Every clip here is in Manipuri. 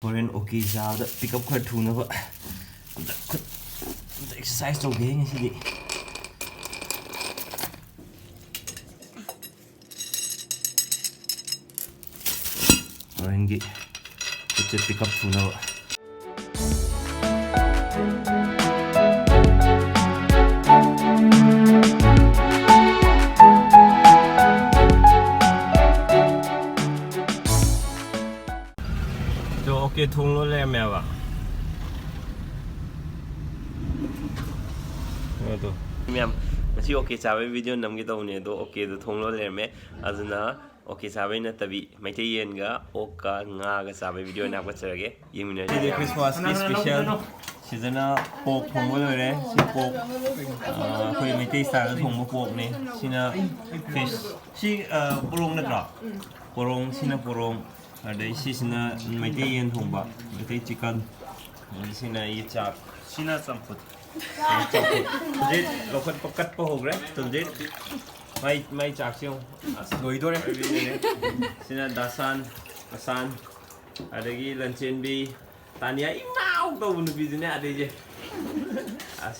Foreign OK job pick up quite too never exercise to gain is Foreign pick up too never. OK thonglonlamba ado miyam masi OK chabai video namge tawne do OK do thonglonlamba aduna OK chabai na tabi meitei yen ga okka nga ga chabai video na ba charage yemina de Christmas ki special sizana pork thongba lore si pork khoi meitei style thongba pork ne sina fish si porong na tra porong sina porong ada sina meitei yen thongba meitei chicken sina ye chak sina samput J local पकड़ पे हो गए तो जे माई चाक्सियों दोई दो रे सिना दासान आसान अरेगी लंचेन भी तानिया इमाउ तो उन्हें भी जिन्हें आदे जे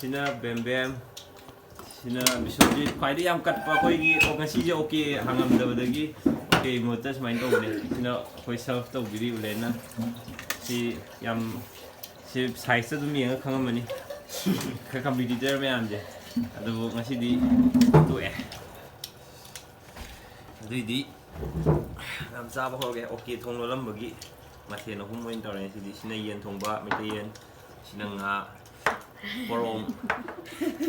सिना बेम बेम सिना बिशोजी फायदे याम कट पा कोई की ओगसी जे ओके हंगम दबदगी ओके मोटर्स माइंड तो उन्हें सिना कोई सर्व तो बिरी उलेना सी याम सी साइज तो तुम्हें यंग खंगम मनी 그 컴퓨터 में आम जे अदो ngasi di tu di nam sa ba hoge OK thonglonlamba gi mathen ahum moin tore si sina yen thongba meitei yen sina nga porom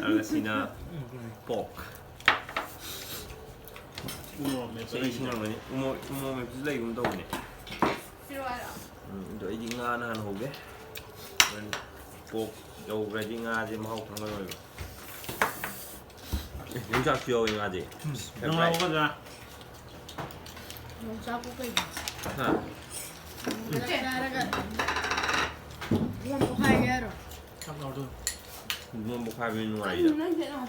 ala sina pork umo me sina ngani umo me play um do ne do i nga na han hoge pork đâu về đi Nga thì mà không rồi những sao chiều Nga gì không lâu có ra không sao cũng cái hả mua một hai cái rồi sắp đầu thôi mua một hai bên ngoài thế nó như thế nào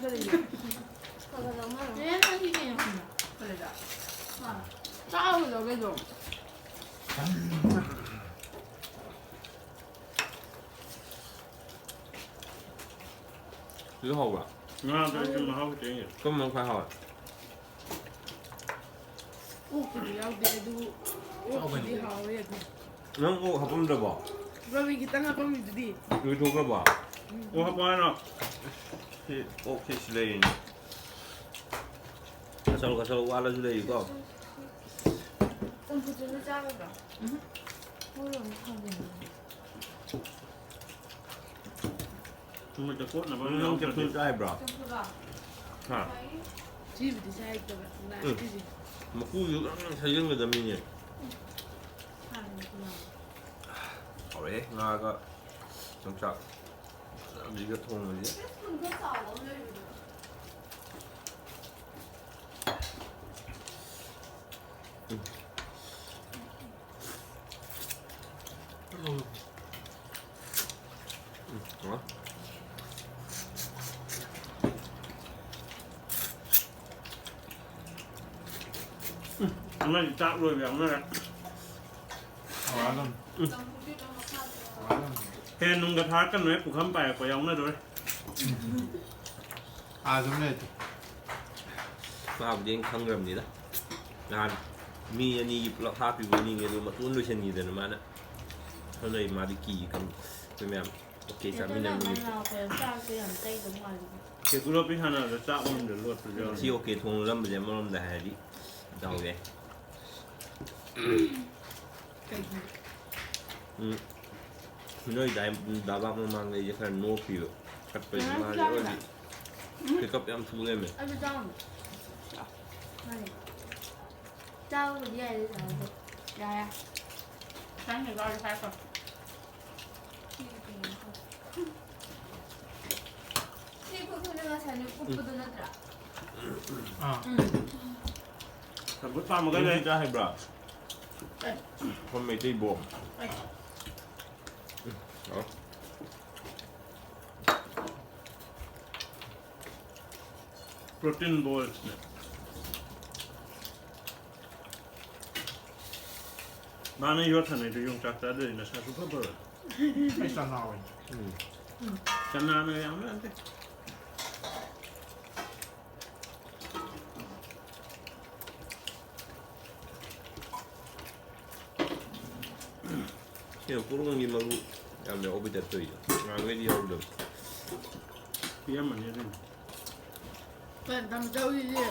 sao rồi cái rồi cứ hầu à ngon tôi chung mà không chuyện gì có món khoai hầu nó ngô học không được bỏ rồi kita nggak paham itu di đuôi thuốc nó bỏ ô hấp quá nó thì OK lên sao qua là đây có untuk jenis apa bang? Belum tahu. mìnhจะcốt là bao nó nhiêu chụp thương trai bro hả Chỉ vì sao itu bang? mà cú dữ lắm thấy người ta mình nhỉ ở đấy nga có trong chợ làm gì cái thùng này gì đó hôm nay chạm rồi béo này quá luôn hèn nung gạt hát cái này cũng không phải của ông này rồi giống này mà học tiếng không làm gì đó ngàn mi anh đi lọt hát bị vui nghe luôn mà tuôn đôi chân gì đấy mà nè hôm nay mà đi kỳ cầm tôi mẹ OK sao mình làm gì cái cú lốp đi hà nội là chạm mình được luôn rồi si OK thonglonlamba bây giờ mà làm đại đi đâu vậy nơi đại đào bạc mà mang này chắc là nô phiêu cắtไปมาเลยดิคือกับยำทูเลยไหม Anh John. Này. Cháu gì vậy? Dạ. Sáng thì gọi phải không? thằng bút pha một cái cái đây ra hay bro con mày tây buồn đó protein balls 많은 요탄에 좀 작다들 사 슈퍼볼. 비싼 나와. 장난을 하면 안 돼. 그냥 꾸르공기 먹고 다음에 오비다 또 이제 왜 디어도 비하면 안 돼. But I'm telling you,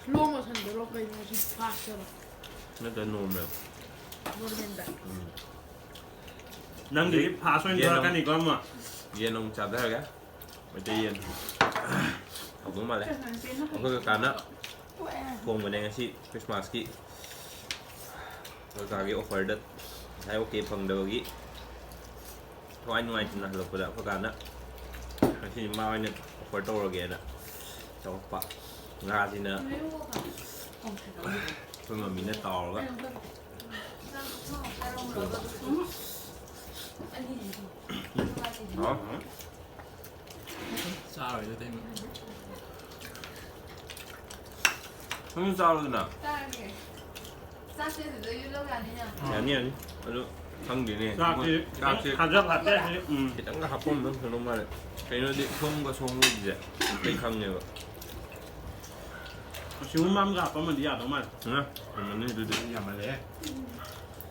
Loma and the rock is faster. 나도 노면 More than that. 난게 파손 들어가니까 아마 얘는 잡다가 어때 얘는 하고 말래 그 까나 공부 내가시 크리스마스기 가게 오퍼드 잘 오케이 펑더기 thôi anh ngoài là lục đã có cả đó khi mà anh phải trâu rồi kìa đó cho bạn ra thì nữa nhưng mà mình nó to rồi đó sao rồi tôi thêm. không sao luôn nào 사실 너 유럽이 아니냐? 아니 아니 아주 상디네 싹이 가져갔대. 일단 가 보면 그런 말 걔네들 송과 송로 이제 백항녀가 쉬운 마음 갖고만 니야 정말. 응? 그러면 이들 Nhà mà lẽ.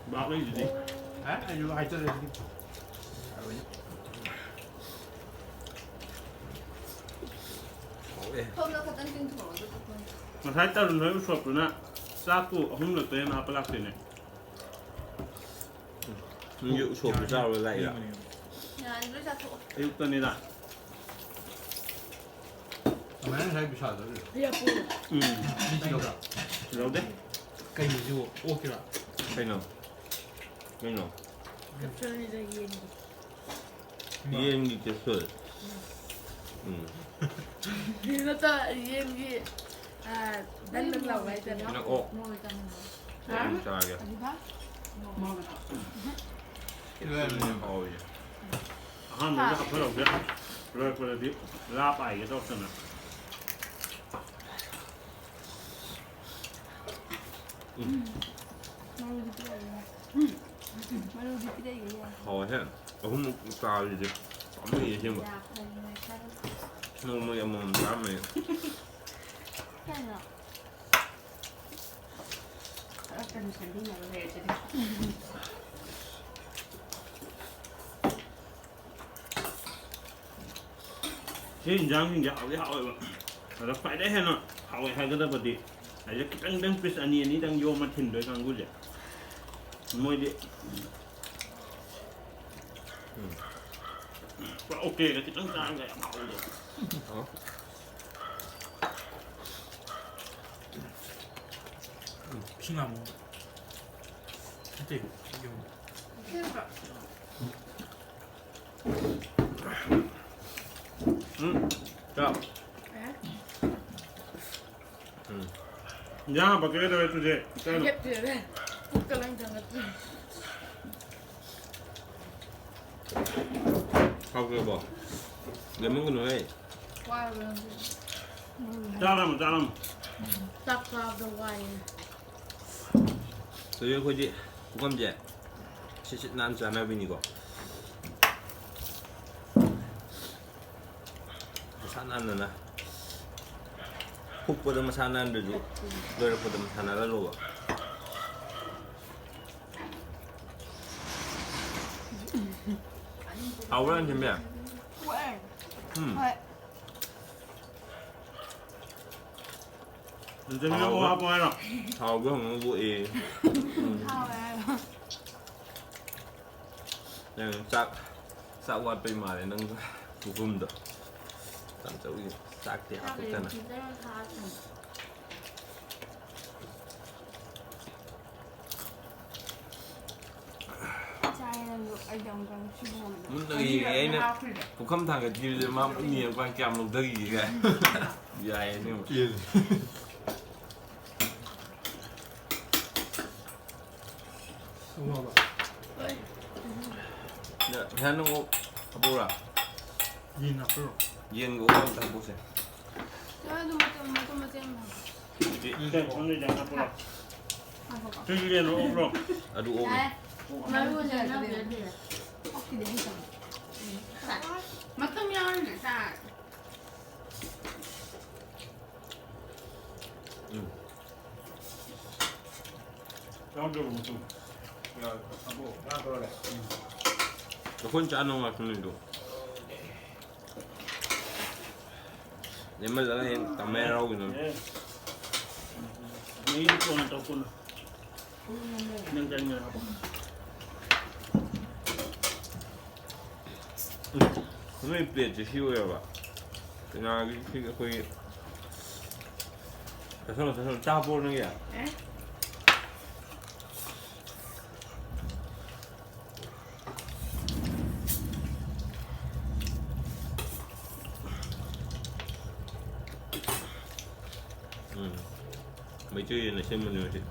막을 주지. Hả? Anh vô ai chơi đây? 처음에 갔던 띵통 어디서 mà thấy tao nói sụp rồi nè. Sao cụ không được tên nào phải làm gì này. 이 수업 sao rồi lại 야, 이거 샀어. Yêu tên này là. Mà nó thấy bị sợ rồi. Yeah, pull. Đi chiều rồi. Đâu đấy. Cây gì vô? Ok rồi. cái nào Capture is a yen. 비행기 됐어 He's not a yen. Then the love right there. 그냥 뭐 있다는 거. 잘하게 먹었다. 그냥 이제 Han mới gặp phải đầu đấy. Rồi rồi đi ra bài cái đó xem nào. Malo di pide ya. 더해 너무 잘 이제 아무리 얘기하면 야, 그러면 차를 너무 야뭐 다음에 해놔. 약간 잘리냐고 해야지. Thế rằng thì dạo cái hỏi mà nó phải đấy hay nó hỏi hay cái đó bật đi. Hay cái đang fish anh ấy đang vô mà thìn đối càng vui vậy. Môi đi. Và ok cái đang ra cái bảo vậy. 핑하 뭐. 그때 이거 그러니까 자 Dạ bà cái đó tôi dễ. Cái Get to that. Put the line down. 하고 봐 레몬 건 왜? 와, 그런지. 짜람. Stop off the wire. 저기 거기 구감제 시시 남자 나빈이고 산안나 훅보다 산안들도 너희보다 산안을 놓아 아우랑 준비야 Where? Đừng cho nó hoa coi nào. 아우 그럼 뭐이 그냥 싹 와빼 말에 는 구금도 깜짝 우리 싹대 아프잖아 문득이 애는 북한탕에 뒤에만 우미에 관계 안 먹더기가 야애는 예. 우와. 하는 거 뭐라 yin 앞으로. 이엔 거 한번 보세요 Tôi mà xem mà. Đây có người đang ăn 찔리는 오브로. 아주 오게. 말고 잖아 그래. 혹시 내 해서. 맞으면 자. 나도 무슨. 조금 짜는 것 같은데. 내말 나가 해 담배라고 그는. 이 이거는 또 냉장고에 하고. 그놈이 빼지 쉬워요 봐. 그냥 거기 서로 짜보는 게야. meitei này xem mình rồi.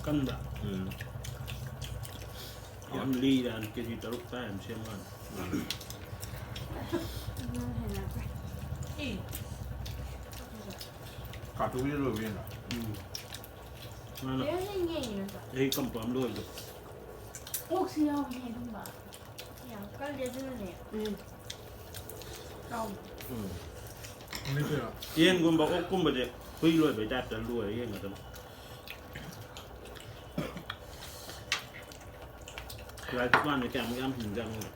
간다. em ly là cái gì tao lúc ta em xem ăn. cả túi rồi viên à Mà nó đây cầm bấm luôn được. 혹시 형 해봐. 그냥 깔려주는 애. 좀. không biết chưa Yên cũng bảo ốc cũng bảo vậy. Quy luôn phải đặt ra luôn yên là tao. Lại các bạn cảm cái ăn hình răng này.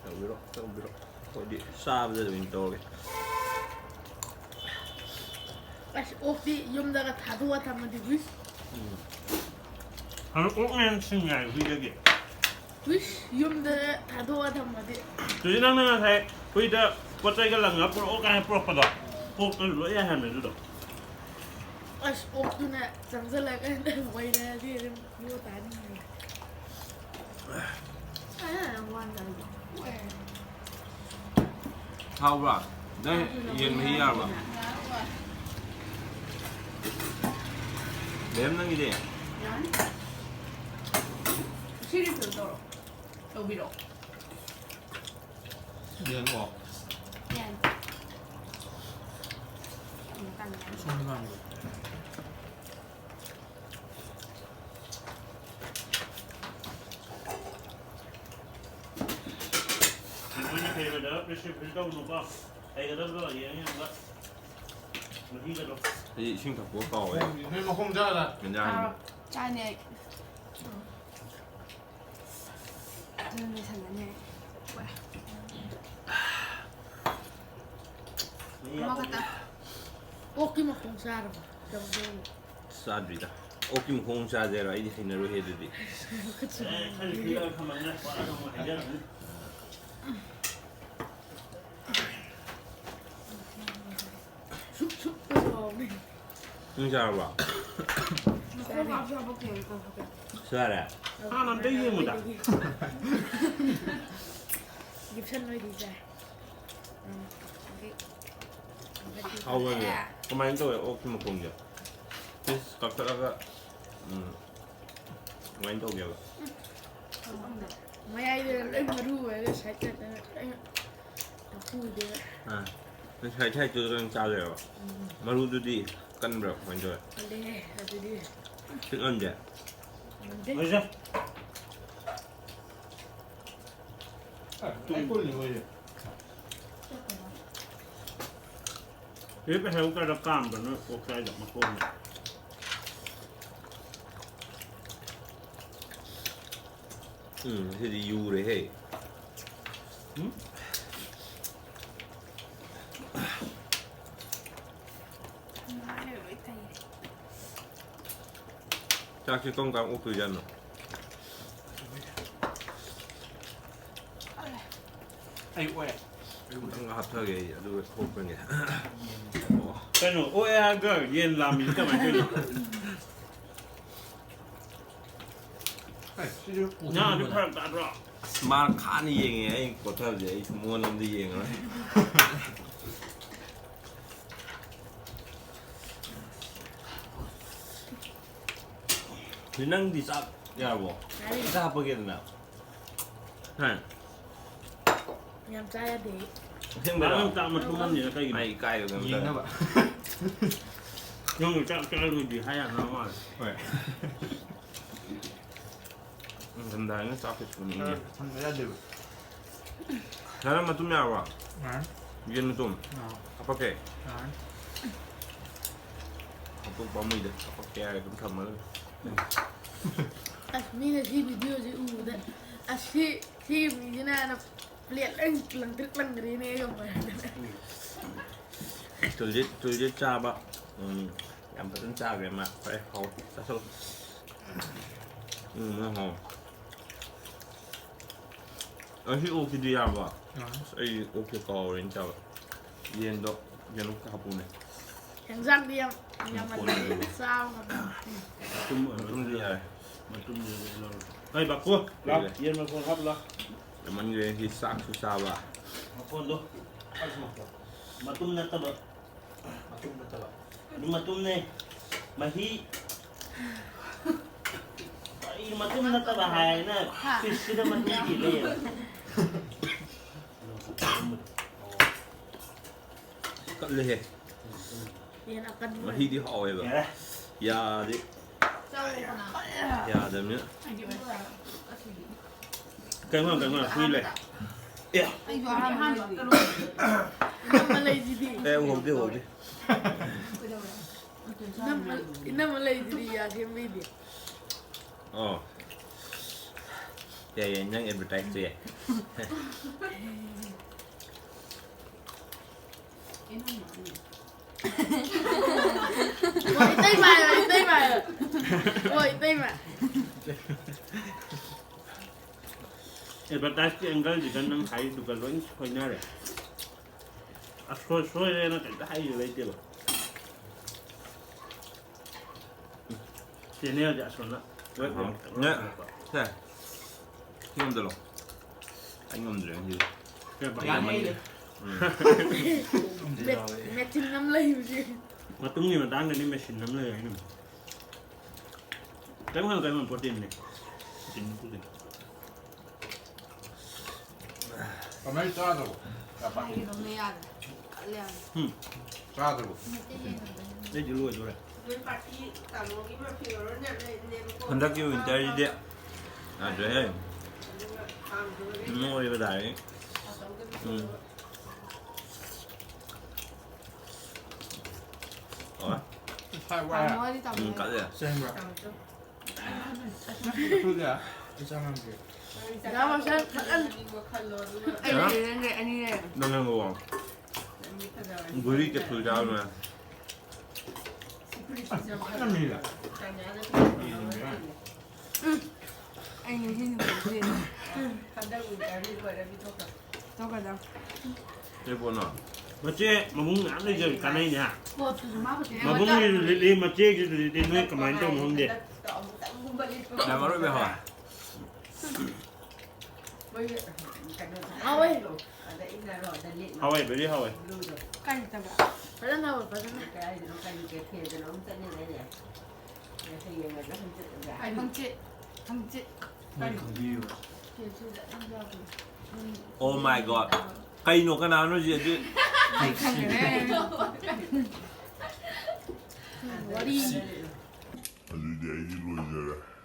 Đâu biết đâu. Có đi xa bây giờ mình to kìa. 옥디 염다가 다 도와타면 되고 Hắn ốc men sinh ngày quy ra kìa. 염다가 다 도와타면 돼. Tuy năng năng là thế. Quy ra có tay cái lần ngập của ốc ai pro đó. Ốc cái lưỡi ai hành này được. 옥두나 장설라가 와이나 뒤에 이거 다 하는 거야. Không rồi. Đây, yên mới ra rồi. Đếm nó như thế. 실이 들도록 여기로. viên bỏ 그냥. 약간 không làm được Mình thấy rồi đó, cái ship đâu nó bao. Đây cái đó là gì anh em đó. Nó đi được. Thì sinh thật của cậu ấy. nhưng mà không ra là Mình ra. 짠에. 그런데 잘나네. 엄마 갔다. 옥기만 공사하러 가. 정도. Xa rồi ta. Ô kim không xa rồi ấy thì hình nó hết rồi đi. 그치. Cái gì đó không ăn quá đâu mà thấy được. 쑥쑥 끓여오네. Không xa rồi. 코가 잡을게 이거. Xa rồi. 하나는 떼기 못다. 깁션 넣어야 되자. Không bao giờ. Hôm nay tôi ô kim không được. Thế các cái ngoài tôi nhiều. Mấy ai lên mà đu về sai chết anh phui đi. À. Nó thay tôi đang trao rồi. Mà lúc tôi đi cân được ngoài rồi. Đi, đi. Thức ăn vậy. Bây giờ cái côn người cái theo cái đặc cảm của nó ok được mà con này. Thế thì du đấy hệ. Chắc chứ con cảm ốc từ dân rồi. ai quẹ Đang hấp thơ kìa, đưa hộp bên kìa. Cái nó ôi cái yên làm gì các bạn chơi được. Nhà đi phải đặt rồi. Mà khá như vậy nghe, anh có thơ gì, anh mua năm đi vậy rồi. Thì năng đi sắp, ya bộ. Sao hấp kia nào? Hả? Nhằm trai đi. Thêm Mà bây nó giờ. tạo một không ăn gì là cái gì. Mày cay được nhìn không? nó vậy 형을 짜르기 하얀 나와. 왜? 간단하게 싹 해주니. 한대야 돼. 사람만 좀 야와. 아. 이게는 좀 아빠게. 아. 아빠 마무리돼. 아빠게 좀 담을. Asmina si video si udah asli si video na lihat lang lang dari ini yang 둘째 짜봐. 양파는 짜게 막 그래. 싸서. 아시 오키도 야봐. 이 오키 거린 짜봐. 얘도 얘는 가보네. yang zang dia yang mana sao 좀 이제 Hey, baku, lah, yen makan hap lah. mình về thì sáng su sa ba. Makan tu. Matum na taba. Matum ne. Mahi. Ay, matum na taba hai na. Fish kita matum gila ya. Cắt lê. yang akan Mà hi đi hỏi vậy. Ya. Ya đi. Ya dem nữa. Cái mà phi lại. Ya. Anh vào hai rồi. nama lagi jadi Em không biết hồi đi. nama lagi jadi ya yang video Ờ. Vậy nhân advertise vậy. woi tay mày Advertise cái angle chỉ cần năng thấy được cái lối thôi nha đấy. À xôi lên nó cái hay rồi đấy tiêu. Thì nêu dạ xuân đó. Nhá. Thế. Ngâm được rồi. Anh ngâm được gì? Cái Dạ, bạn hay. mẹ chim năm lagi chứ mà tung gì mà đang cái này machine nắmเลยnày. Cái mà protein này. Protein. 가만히 짜다고. 아빠. Anh nó nghe à? Liền. 짜다고. Đây chỉ lùi rồi. Contact you in 30 days. À đấy. Ngồi vào đấy. Ủa? 살 Tao 와. nói đi tao nói. Cắt rồi à? 생 거야. 소리야. 이상한 게. nggak masalah kan Anh này. Đang ăn ngon. Vừa đi chụp thử ra mà. 사람이야. Anh ấy xin được gì? Đâu cả đâu. Thế buồn à? Mà chế mà muốn ngã đây giờ cái này nha. Cô từ má của chị. Mà muốn đi mà chế cái đi nuôi cầm anh trong không đi. Làm ở đây bây giờ. Awe, Hawaii, beri Hawaii. Canh tao cả. padahal nggak apa Anh không chị. Không chị. Oh my god. Cây nó cái nào nó gì chứ? Anh không cái này. Wadi. Hadi de iyi loser.